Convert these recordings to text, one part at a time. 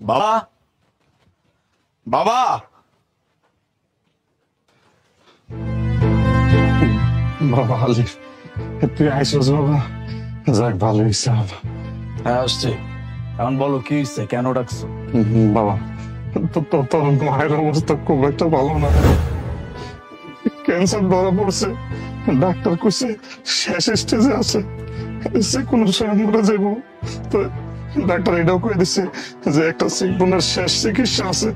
বাবা, বাবা, বাবা আলিফ, তুই আইসস বাবা? যাক, ভালো হয়েছে বাবা। হ্যাঁ আসছে। এখন বলো কি হয়েছে, কেন ডাকছো? বাবা, তোর মায়ের অবস্থা খুব একটা ভালো না, ক্যান্সার ধরা পড়ছে। ডাক্তার কইছে শেষ স্টেজে আছে, যে কোনো সময় মরে যাবো। তো ডাক্তার এটাও কয়ে দিচ্ছে যে একটা সিম্পনের শেষ চিকিৎসা আছে,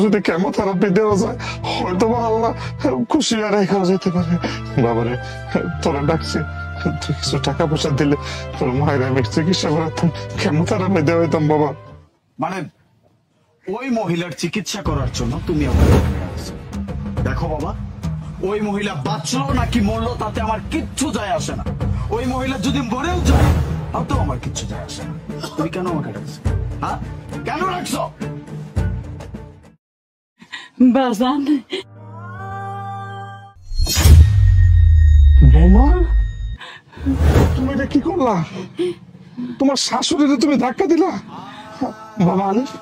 যদি কেমোথেরাপি দেওয়া যায় হয়তো বা আল্লাহ খুশি আর রেখা যেতে পারে। বাবারে, তোরা ডাকছি, তুই কিছু টাকা পয়সা দিলে তোর মায়ের আমি চিকিৎসা করাতাম, কেমোথেরাপি দেওয়া হইতাম বাবা। মানে ওই মহিলার চিকিৎসা করার জন্য তুমি আমাকে এখানে রাখছো। দেখো বাবা, ওই মহিলা বাঁচলো নাকি মরলো তাতে আমার কিচ্ছু যায় আসে না। ওই মহিলা যদি মরেও যায় তাতেও আমার কিচ্ছু যায় আসে না। তুমি কেন আমাকে রাখছো? হ্যাঁ, কেন রাখছো? বাজান, বৌমা, তুমি এটা কি করলা? তোমার শাশুড়িরে তুমি ধাক্কা দিলা? বাবা আলিফ,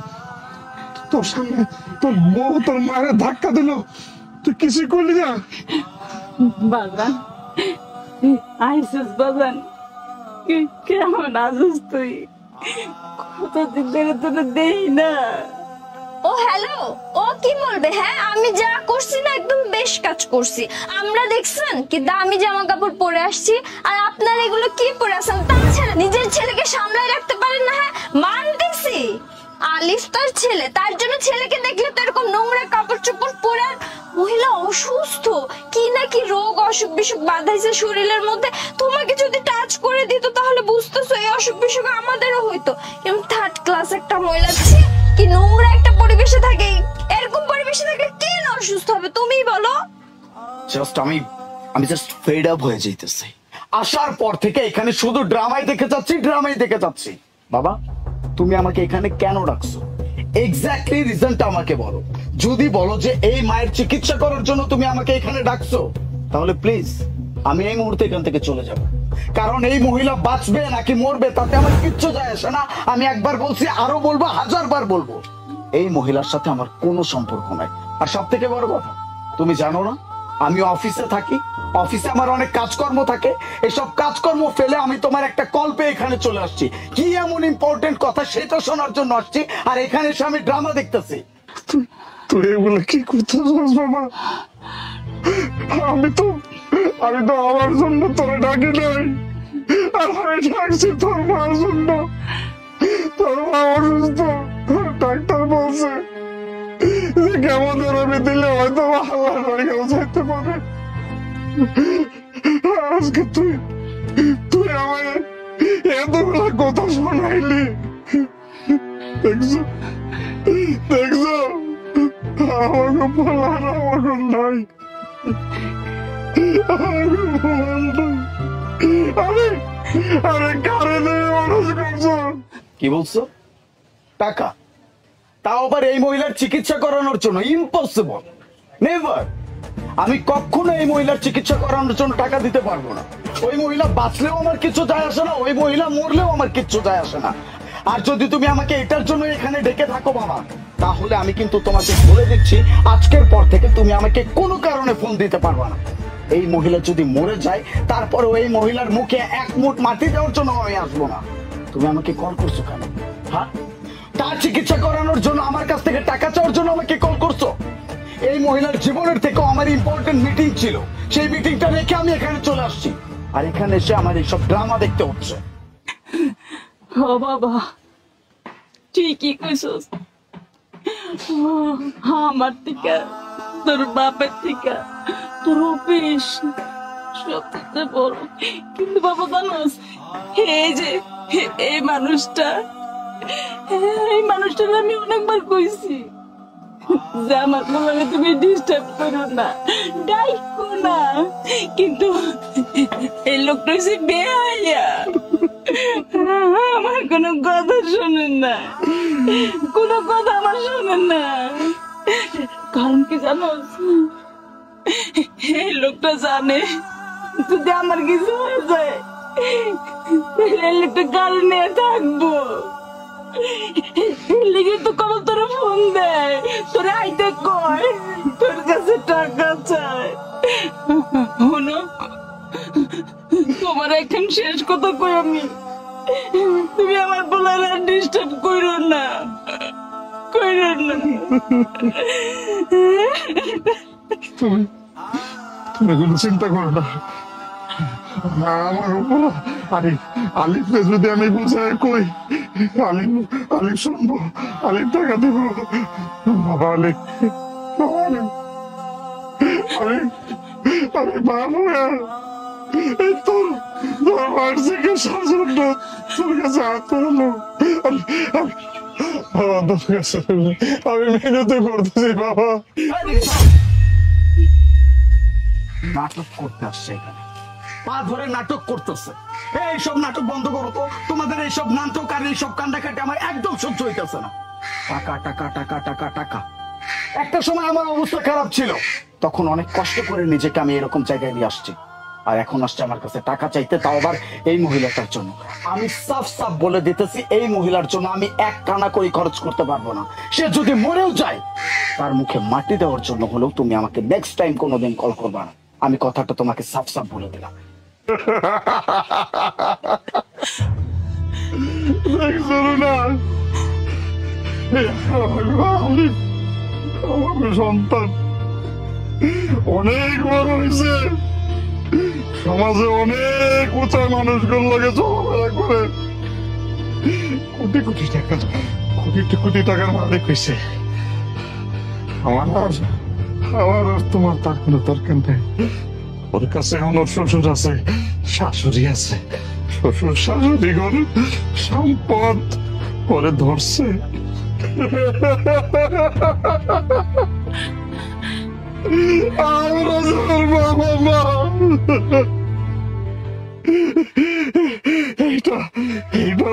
তোর সামনে তোর বউ তোর মায়ের ধাক্কা দিল, তুই কিছু করলি না? বাজান আইসিস বাজান, কেমন আছিস তুই? কতদিন ধরে তোকে দেই না। ও হ্যালো, ও কি বলবে? হ্যাঁ, আমি যা করছি না একদম বেশ কাজ করছি। আমরা দেখছেন কি দামি জামা কাপড় পরে আসছি, আর আপনারা এগুলো কি পরে আছেন? তাছাড়া নিজের ছেলেকে সামলায় রাখতে পারেন না। হ্যাঁ, মানতেছি আলিফ তার ছেলে, তার জন্য ছেলেকে দেখলে তো এরকম নোংরা কাপড় চোপড় পরে। মহিলা অসুস্থ, কি না কি রোগ অসুখ বিসুখ বাঁধাইছে শরীরের মধ্যে। তোমাকে যদি টাচ করে দিত তাহলে বুঝতেছো এই অসুখ বিসুখ আমাদেরও হইতো। এরকম থার্ড ক্লাস একটা মহিলা, কি নোংরা একটা পরিবেশে থাকে। এরকম পরিবেশে থাকলে কে না অসুস্থ হবে তুমিই বলো। আমি জাস্ট ফেড আপ হয়ে যাইতেছি। আসার পর থেকে এখানে শুধু ড্রামাই দেখে যাচ্ছি। বাবা, তুমি আমাকে এখানে কেন রাখছো? এক্স্যাক্টলি রিজনটা আমাকে বলো। যদি বলো যে এই মায়ের চিকিৎসা করার জন্য তুমি আমাকে এখানে ডাকছো, তাহলে প্লিজ আমি এই মুহূর্তে এখান থেকে চলে যাব। কারণ এই মহিলা বাঁচবে নাকি মরবে তাতে আমার কিচ্ছু যায় আসে না। আমি একবার বলছি, আরো বলবো, 1000 বার বলবো, এই মহিলার সাথে আমার কোনো সম্পর্ক নাই। আর সব থেকে বড় কথা, তুমি জানো না আমি অফিসে থাকি, অফিসে আমার অনেক কাজকর্ম থাকে। এসব কাজকর্ম ফেলে আমি তোমার একটা কল পেয়ে এখানে চলে আসছি। কি এমন ইম্পর্টেন্ট কথা সেটা শোনার জন্য আসছি, আর এখানে এসে আমি ড্রামা দেখতেছি। তুই এগুলো কি করতেছিস বাবা? আমি তো আমার জন্য তোরে ডাকি নাই, আর আমি ডাকছি তোর মার জন্য। তোর মা অসুস্থ, ডাক্তার বলছে যে কেমোথেরাপি দিলে হয়তো আল্লাহ রেখেও যেতে পারে। আজকে তুই আমার এতগুলা কথা শোনাইলি, দেখছো আমাকে বলার আমাকে নাই, আরে কারে দেবে মানুষ করছো? কি বলছো? টাকা? তাও আবার এই মহিলার চিকিৎসা করানোর জন্য? Impossible, never. আমি কখনো এই মহিলার চিকিৎসা করানোর জন্য টাকা দিতে পারবো না। ওই মহিলা বাঁচলেও আমার কিছু যায় আসে না, ওই মহিলা মরলেও আমার কিচ্ছু যায় আসে না। আর যদি তুমি আমাকে এটার জন্য এখানে ডেকে থাকো বাবা, তাহলে আমি কিন্তু তোমাকে বলে দিচ্ছি, আজকের পর থেকে তুমি আমাকে কোনো কারণে ফোন দিতে পারবে না। এই মহিলা যদি মরে যায়, তারপরে ওই মহিলার মুখে এক মুঠ মাটি দেওয়ার জন্য আমি আসবো না। তুমি আমাকে কল করছো কেন? হ্যাঁ, তার চিকিৎসা করানোর জন্য আমার কাছ থেকে টাকা চাওয়ার জন্য আমাকে কল করছো? এই মহিলার জীবনের থেকেও আমার ইম্পর্টেন্ট মিটিং ছিল, সেই মিটিংটা রেখে আমি এখানে চলে আসছি, আর এখানে এসে আমার এইসব ড্রামা দেখতে হচ্ছে। ও বাবা, ঠিকই কইছস। আমার থেকে, তোর বাপের থেকে, তোর অফিস সবচেয়ে বড়। কিন্তু বাবা জানোস, এই মানুষটা আমি অনেকবার কইছি যে আমার বলাকে তুমি ডিস্টার্ব করো না, ডাইকো না, কিন্তু এই লোকটা হচ্ছে বেহায়া। আমার কোনো কথা শোনেন না, কোনো কথা আমার শোনেন না। কারণ কি জানো, এই লোকটা জানে যদি আমার কিছু হয়ে যায় এই লোকটা গাড়ি নিয়ে থাকবো, লিখে তো দেয়, তোর আইতে কয়, তোর কাছে টাকা চায়। হনো, তোমার এখন শেষ কথা কই আমি, তুমি আমার বলার ডিস্টার্ব করো না, করো না। তুমি তুমি কোনো চিন্তা করো না, আমার উপর আলিফকে যদি আমি বুঝায় কই, আলিফ শুনবো, আলিফ টাকা দিব। বাবা আলিফ, বাবা আলিফ, আমি বাবু, এই তোর মার চিকিৎসার জন্য তোর কাছে হাত পারলো। বাবা তোর কাছে আমি মেহনতি করতেছি বাবা। নাটক করতে আসছে এখানে, পা ধরে নাটক করতেছে। এইসব নাটক বন্ধ করো তো, তোমাদের এইসব নাটক আর এইসব কান্ডাকাটি আমার একদম সহ্য হইতেছে না। টাকা টাকা টাকা টাকা টাকা, একটা সময় আমার অবস্থা খারাপ ছিল, তখন অনেক কষ্ট করে নিজেকে আমি এরকম জায়গায় নিয়ে আসছি, আর এখন আসছে আমার কাছে টাকা চাইতে, তাও আবার এই মহিলাটার জন্য। আমি সাফ সাফ বলে দিতেছি, এই মহিলার জন্য আমি এক কানা করে খরচ করতে পারবো না। সে যদি মরেও যায়, তার মুখে মাটি দেওয়ার জন্য হলেও তুমি আমাকে নেক্সট টাইম কোনোদিন কল করবা না। আমি কথাটা তোমাকে সাফ সাফ বলে দিলাম। সন্তান অনেক বড় হয়েছে, সমাজে অনেক উঁচা মানুষগুলো লাগে চলাফেরা করে, কোটি কোটি টাকা, কোটি কোটি টাকার মালিক হয়েছে। আমার আর তোমার তার কোনো দরকার নেই। ওর কাছে আমার শ্বশুর আছে, শাশুড়ি আছে, শ্বশুর শাশুড়ি ঘর সম্পদ করে ধরছে। আমরা বাবা মা এইটা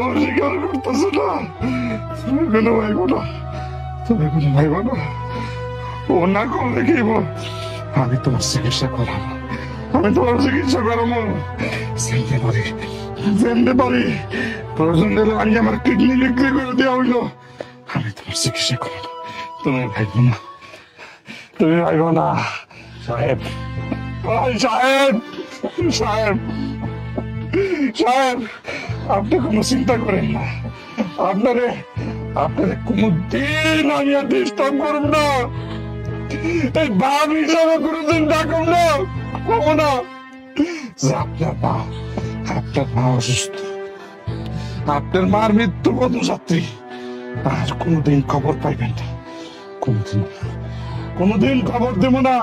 অস্বীকার করতেছে না। তুমি কোনো ভাইব না, তুমি কোনো ভাইব না। ও না করলে কি বল, আমি তোমার চিকিৎসা করাবো, আমি তোমার চিকিৎসা করাবো, জানতে পারি প্রয়োজন দিলে আমি আমার কিডনি বিক্রি করে দেওয়া হইলো, আমি তোমার চিকিৎসা করাবো। তুমি ভাইব না, তুমি ভাইব না। সাহেব, সাহেব, সাহেব, সাহেব, আপনি কোনো চিন্তা করেন না, আপনারে কোনদিন আমি আর ডিস্টার্ব করব না, এই বাপ হিসাবে কোনদিন ডাকব না, কমো না। যে আপনার মা অসুস্থ, আপনার মার মৃত্যু পথযাত্রী, আর কোনদিন খবর পাইবেন না, কোনদিন খবর দেব না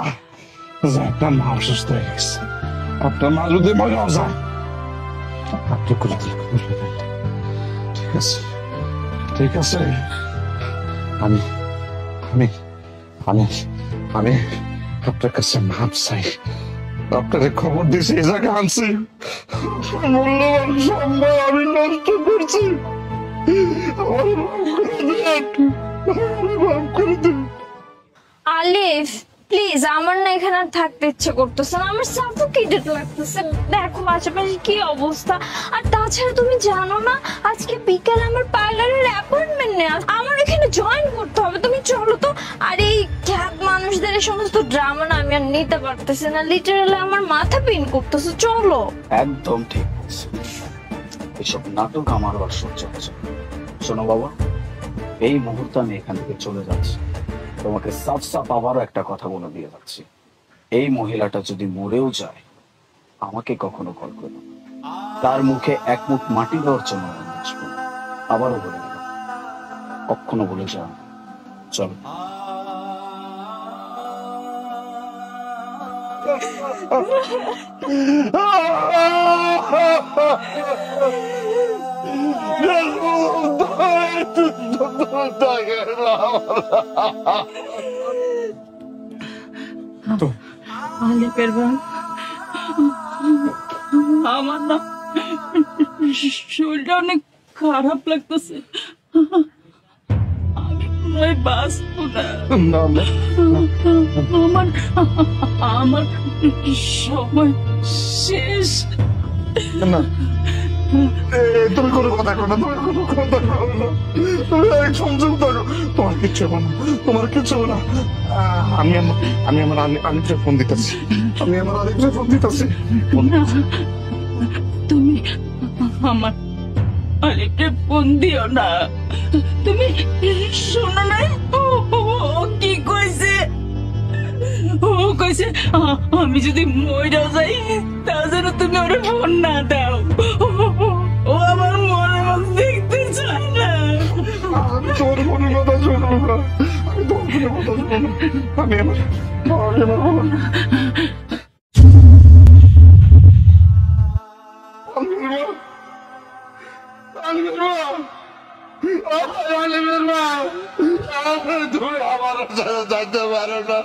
যে আপনার মা অসুস্থ হয়ে গেছে। আপনার মা যদি মরেও যায়, আপনি কোনদিন খবর পাবেন না। ঠিক আছে, ঠিক আছে। আমি আমি আমি আমি আপনার কাছে মাপ চাই। আপনারে খবর দিয়েছি, এই জায়গায় আনছি, মূল্যবান সম্ভব আমি নষ্ট করছি। আমার মাফ করে দিন। আলিফ প্লিজ, আমার না এখানে আর থাকতে ইচ্ছে করতেছে না, আমার সাফোকেটেড লাগতেছে। দেখো আশেপাশে কি অবস্থা, আর তাছাড়া তুমি জানো না আজকে বিকালে আমার পার্লারের অ্যাপয়েন্টমেন্ট নেই, আমার এখানে জয়েন করতে হবে। তুমি চলো তো। আর এই খ্যাত মানুষদের এই সমস্ত ড্রামা না আমি আর নিতে পারতেছি না, লিটারালি আমার মাথা পেইন করতেছে। চলো। একদম ঠিক বলছো, এসব নাটক আমার আর সহ্য হচ্ছে না। শোনো বাবা, এই মুহূর্তে আমি এখান থেকে চলে যাচ্ছি, তোমাকে সাফ সাফ আবারও একটা কথা বলে দিয়ে যাচ্ছি, এই মহিলাটা যদি মরেও যায়, আমাকে কখনো কল করো, তার মুখে এক মুখ মাটি দেওয়ার জন্য আমি আসবো। আবারও বলে দিলাম, কখনো বলে যাও। চলো। আলিফের বোন, আমার না শরীরটা অনেক খারাপ লাগতেছে, আমি প্রায় বাঁচবো না। আমার সময় শেষ। না, তুমি কোনো কথা করো না, তুমি কোনো কথা করো না, তুমি এই সংযোগ ধরো, তোমার কিচ্ছু হবে না, তোমার কিচ্ছু হবে না। আমি আমার আলিফকে ফোন দিতেছি, তুমি আমার আলিফকে ফোন দিও না। তুমি শোনো না ও কি কইছে? ও কইছে আমি যদি মইরা যাই তাহলে যেন তুমি ওরে ফোন না দাও। ও আমার মনে মনে দেখতে চায় না। আমি তোর কোনো কথা শুনবো না, আমি তোর কোনো কথা শুনবো না, আমি আমার তুমি আমার সাথে যাইতে পারো না।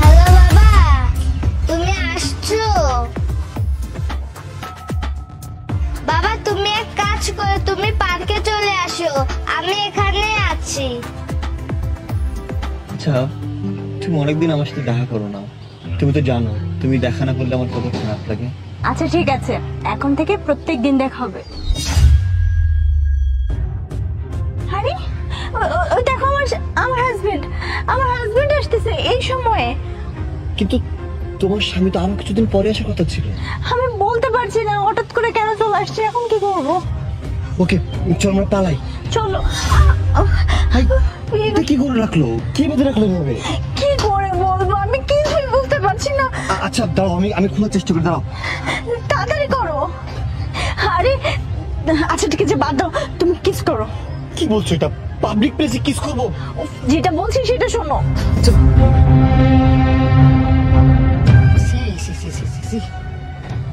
হ্যালো বাবা, তুমি আসছো? বাবা তুমি এক কাজ করো, তুমি পার্কে চলে আসো, আমি এখানে আছি। আচ্ছা, তুমি অনেকদিন আমার সাথে দেখা করো না, তুমি তো জানো তুমি দেখা না করলে আমার কত খারাপ লাগে। আচ্ছা ঠিক আছে, এখন থেকে প্রত্যেক দিন দেখা হবে। আরে ওই দেখো আমার হাজবেন্ড আসতেছে এই সময়ে। কিন্তু তোমার স্বামী তো আরো কিছুদিন পরে আসার কথা ছিল। আমি বলতে পারছি না হঠাৎ করে কেন চলে আসছে, এখন কি করবো? ওকে চল আমরা পালাই। চলো। হাই, এটা কি করে রাখলো, কি বেঁধে রাখলো এভাবে? কি করে বলবো, আমি কিছুই বুঝতে পারছি না। আচ্ছা দাঁড়াও, আমি খোলার চেষ্টা করি, দাঁড়াও। তাড়াতাড়ি করো। আরে আচ্ছা ঠিক আছে, বাদ দাও, তুমি কিস করো। কি বলছো, এটা পাবলিক প্লেসে কিস করবো? যেটা বলছি সেটা শোনো।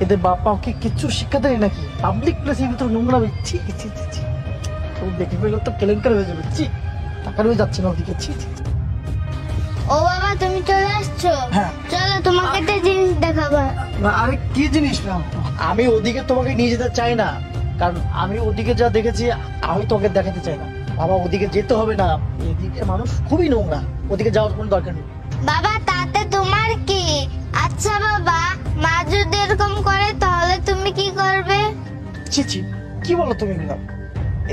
এদের বাপ মাকে কিচ্ছু শিক্ষা দেয় নাকি? পাবলিক প্লেসের ভিতর নোংরা ছি ছি ছি ছি, কেউ দেখে ফেললে তো কেলেঙ্কারি হয়ে যাবে। ছি, টাকার হয়ে যাচ্ছে না ওদিকে। ছি ছি ছি। ও বাবা তুমি চলে আসছো? হ্যাঁ। চলো তোমাকে একটা জিনিস দেখাবো। আরে কি জিনিস না, আমি ওদিকে তোমাকে নিয়ে যেতে চাই না, কারণ আমি ওদিকে যা দেখেছি আমি তোকে দেখাতে চাই না। বাবা ওদিকে যেতে হবে না, এদিকে মানুষ খুবই নোংরা, ওদিকে যাওয়ার কোনো দরকার নেই। বাবা তাতে তোমার কি? আচ্ছা বাবা, মা যদি এরকম করে তাহলে তুমি কি করবে? ছি ছি, কি বলো তুমি এগুলা?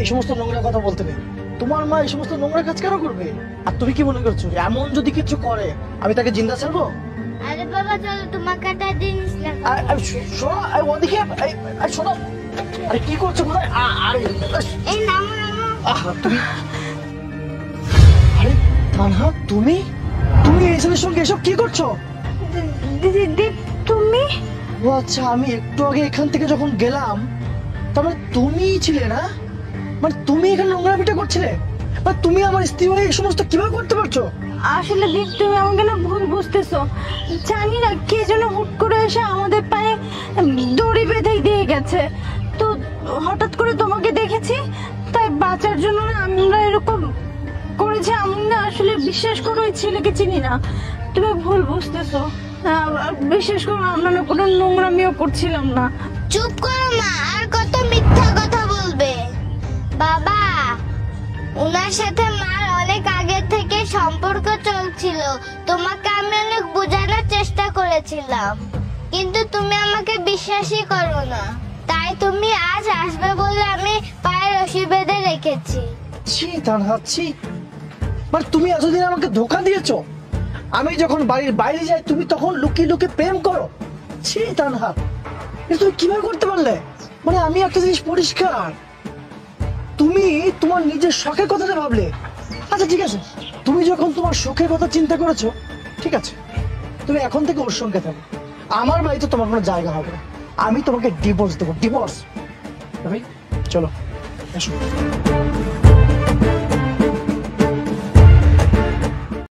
এই সমস্ত নোংরা কথা বলতে নেই। তোমার মা এই সমস্ত নোংরা কাজ কেন করবে? আর তুমি কি মনে করছো এমন যদি কিছু করে আমি তাকে জিন্দা ছাড়বো? আরে বাবা চলো তোমাকে একটা জিনিস দেখাবো। শোনো ওদিকে, শোনো। আরে কি করছো কোথায়? আরে এই নামো নামো। তুমি, আরে তানহা তুমি এই ছেলের সঙ্গে এসব কি করছো? দিদি তুমি? ও আচ্ছা, আমি একটু আগে এখান থেকে যখন গেলাম তার মানে তুমিই ছিলে না? মানে তুমি এখানে নোংরা পিটা করছিলে? মানে তুমি আমার স্ত্রী হয়ে এই সমস্ত কিভাবে করতে পারছো? আসলে দিদি তুমি আমাকে না ভুল বুঝতেছো। জানি না কে যেন হুট করে এসে আমাদের পায়ে দড়ি বেঁধে দিয়ে গেছে, তো হঠাৎ করে তোমাকে দেখেছি, তাই বাঁচার জন্য না আমরা এরকম করেছি। আমি না আসলে বিশ্বাস করো ওই ছেলেকে চিনি না, তুমি ভুল বুঝতেছো। বিশ্বাস করো আমরা না কোনো নোংরামিও করছিলাম না। চুপ করো মা, আর কত মিথ্যা কথা বলবে? বাবা উনার সাথে মার অনেক আগে থেকে সম্পর্ক চলছিল, তোমাকে আমি অনেক বোঝানোর চেষ্টা করেছিলাম, কিন্তু তুমি আমাকে বিশ্বাসই করো না, তাই তুমি আজ আসবে বলে আমি পায়ে রশি বেঁধে রেখেছি। ছি তানহা, ছি। মানে তুমি এতদিন আমাকে ধোঁকা দিয়েছো, আমি যখন বাড়ির বাইরে যাই তুমি তখন লুকিয়ে লুকিয়ে প্রেম করো। ছি তানহা, এটা তুমি কিভাবে করতে পারলে? মানে আমি একটা জিনিস পরিষ্কার, তুমি তোমার নিজের শখের কথাটা ভাবলে। আচ্ছা ঠিক আছে, তুমি যখন তোমার শখের কথা চিন্তা করেছো, ঠিক আছে, তুমি এখন থেকে ওর সঙ্গে থাকো। আমার বাড়িতে তোমার কোনো জায়গা হবে না, আমি তোমাকে ডিভোর্স দেবো, ডিভোর্স। চলো এসো।